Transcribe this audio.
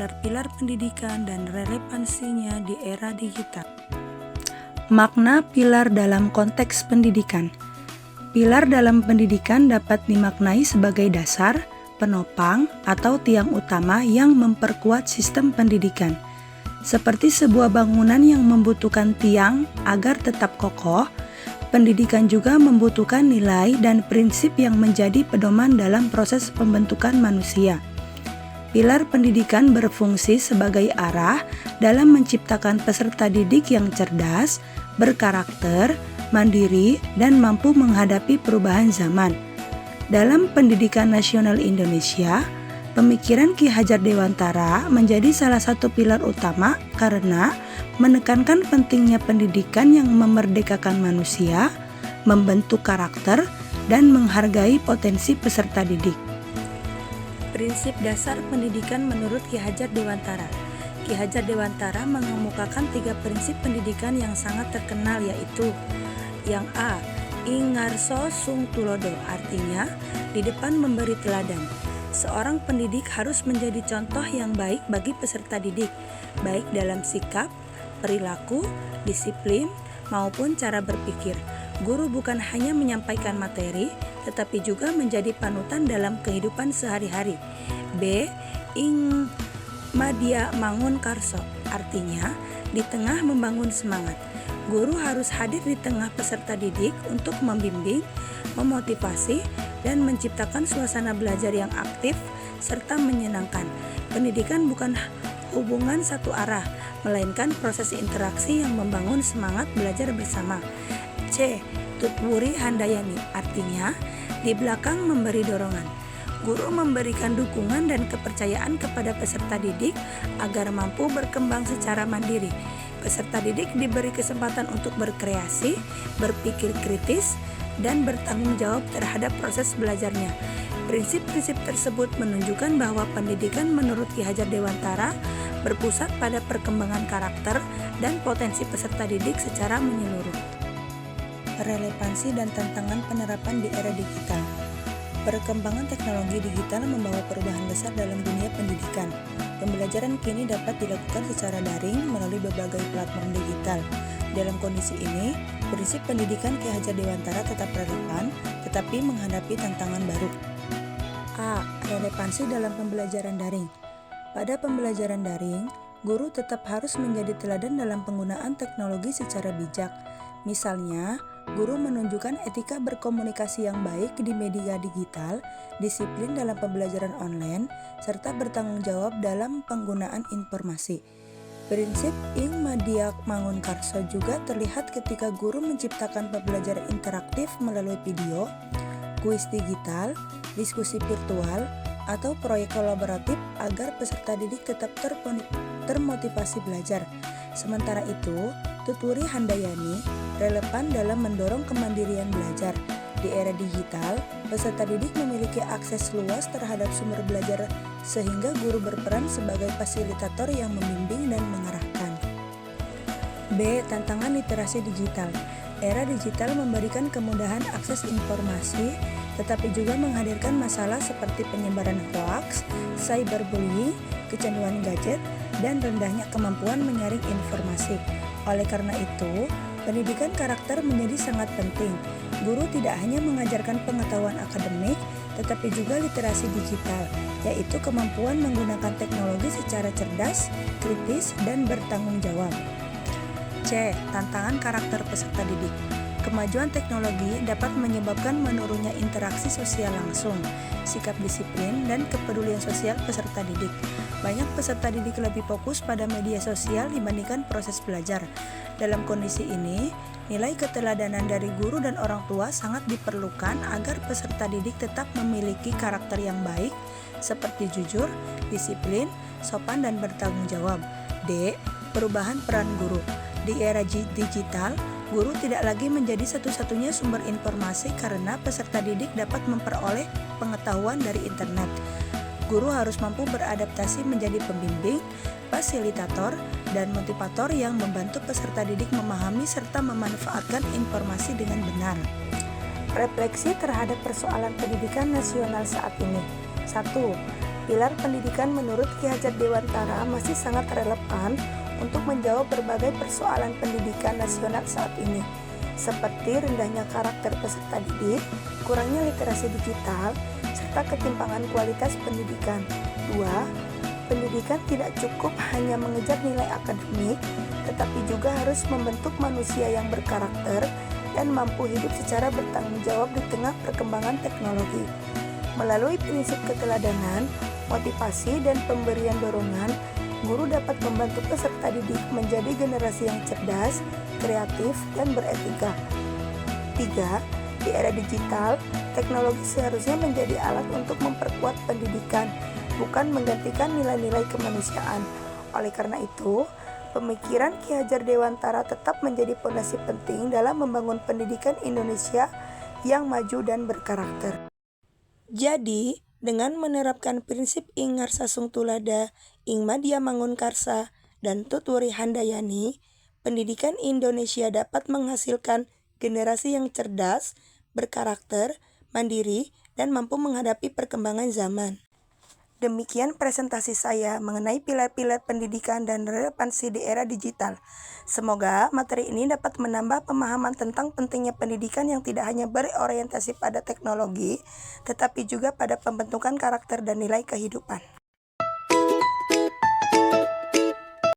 pilar-pilar pendidikan dan relevansinya di era digital. Makna pilar dalam konteks pendidikan. Pilar dalam pendidikan dapat dimaknai sebagai dasar, penopang, atau tiang utama yang memperkuat sistem pendidikan. Seperti sebuah bangunan yang membutuhkan tiang agar tetap kokoh, pendidikan juga membutuhkan nilai dan prinsip yang menjadi pedoman dalam proses pembentukan manusia. Pilar pendidikan berfungsi sebagai arah dalam menciptakan peserta didik yang cerdas, berkarakter, mandiri, dan mampu menghadapi perubahan zaman. Dalam pendidikan nasional Indonesia, pemikiran Ki Hajar Dewantara menjadi salah satu pilar utama karena menekankan pentingnya pendidikan yang memerdekakan manusia, membentuk karakter, dan menghargai potensi peserta didik. Prinsip dasar pendidikan menurut Ki Hajar Dewantara. Ki Hajar Dewantara mengemukakan 3 prinsip pendidikan yang sangat terkenal, yaitu yang A. Ingarso sung tulodo, artinya di depan memberi teladan. Seorang pendidik harus menjadi contoh yang baik bagi peserta didik, baik dalam sikap, perilaku, disiplin, maupun cara berpikir. Guru bukan hanya menyampaikan materi, tetapi juga menjadi panutan dalam kehidupan sehari-hari. B. Ing Madya Mangun Karso, artinya di tengah membangun semangat. Guru harus hadir di tengah peserta didik untuk membimbing, memotivasi, dan menciptakan suasana belajar yang aktif serta menyenangkan. Pendidikan bukan hubungan satu arah, melainkan proses interaksi yang membangun semangat belajar bersama. C. Tutwuri Handayani, artinya di belakang memberi dorongan. Guru memberikan dukungan dan kepercayaan kepada peserta didik agar mampu berkembang secara mandiri. Peserta didik diberi kesempatan untuk berkreasi, berpikir kritis, dan bertanggung jawab terhadap proses belajarnya. Prinsip-prinsip tersebut menunjukkan bahwa pendidikan menurut Ki Hajar Dewantara berpusat pada perkembangan karakter dan potensi peserta didik secara menyeluruh. Relevansi dan tantangan penerapan di era digital. Perkembangan teknologi digital membawa perubahan besar dalam dunia pendidikan. Pembelajaran kini dapat dilakukan secara daring melalui berbagai platform digital. Dalam kondisi ini, prinsip pendidikan Ki Hajar Dewantara tetap relevan, tetapi menghadapi tantangan baru. A. Relevansi dalam pembelajaran daring. Pada pembelajaran daring, guru tetap harus menjadi teladan dalam penggunaan teknologi secara bijak. Misalnya, guru menunjukkan etika berkomunikasi yang baik di media digital, disiplin dalam pembelajaran online, serta bertanggung jawab dalam penggunaan informasi. Prinsip Ing Madya Mangun Karso juga terlihat ketika guru menciptakan pembelajaran interaktif melalui video, kuis digital, diskusi virtual, atau proyek kolaboratif agar peserta didik tetap termotivasi belajar. Sementara itu, Tutwuri Handayani relevan dalam mendorong kemandirian belajar. Di era digital, peserta didik memiliki akses luas terhadap sumber belajar sehingga guru berperan sebagai fasilitator yang membimbing dan mengarahkan. B. Tantangan literasi digital. Era digital memberikan kemudahan akses informasi, tetapi juga menghadirkan masalah seperti penyebaran hoaks, cyberbullying, kecanduan gadget, dan rendahnya kemampuan menyaring informasi. Oleh karena itu, pendidikan karakter menjadi sangat penting. Guru tidak hanya mengajarkan pengetahuan akademik, tetapi juga literasi digital, yaitu kemampuan menggunakan teknologi secara cerdas, kritis, dan bertanggung jawab. C. Tantangan karakter peserta didik. Kemajuan teknologi dapat menyebabkan menurunnya interaksi sosial langsung, sikap disiplin, dan kepedulian sosial peserta didik. Banyak peserta didik lebih fokus pada media sosial dibandingkan proses belajar. Dalam kondisi ini, nilai keteladanan dari guru dan orang tua sangat diperlukan agar peserta didik tetap memiliki karakter yang baik, seperti jujur, disiplin, sopan, dan bertanggung jawab. D. Perubahan peran guru. Di era digital, guru tidak lagi menjadi satu-satunya sumber informasi karena peserta didik dapat memperoleh pengetahuan dari internet. Guru harus mampu beradaptasi menjadi pembimbing, fasilitator, dan motivator yang membantu peserta didik memahami serta memanfaatkan informasi dengan benar. Refleksi terhadap persoalan pendidikan nasional saat ini. 1. Pilar pendidikan menurut Ki Hajar Dewantara masih sangat relevan untuk menjawab berbagai persoalan pendidikan nasional saat ini, seperti rendahnya karakter peserta didik, kurangnya literasi digital, serta ketimpangan kualitas pendidikan. 2. Pendidikan tidak cukup hanya mengejar nilai akademik, tetapi juga harus membentuk manusia yang berkarakter dan mampu hidup secara bertanggung jawab di tengah perkembangan teknologi. Melalui prinsip keteladanan, motivasi, dan pemberian dorongan, guru dapat membantu peserta didik menjadi generasi yang cerdas, kreatif, dan beretika. 3. Di era digital, teknologi seharusnya menjadi alat untuk memperkuat pendidikan, bukan menggantikan nilai-nilai kemanusiaan. Oleh karena itu, pemikiran Ki Hajar Dewantara tetap menjadi fondasi penting dalam membangun pendidikan Indonesia yang maju dan berkarakter. Jadi, dengan menerapkan prinsip ing Ngarsasung Tulada, ing Madya Mangun Karsa, dan Tutwuri Handayani, pendidikan Indonesia dapat menghasilkan generasi yang cerdas, berkarakter, mandiri, dan mampu menghadapi perkembangan zaman. Demikian presentasi saya mengenai pilar-pilar pendidikan dan relevansi di era digital. Semoga materi ini dapat menambah pemahaman tentang pentingnya pendidikan yang tidak hanya berorientasi pada teknologi, tetapi juga pada pembentukan karakter dan nilai kehidupan.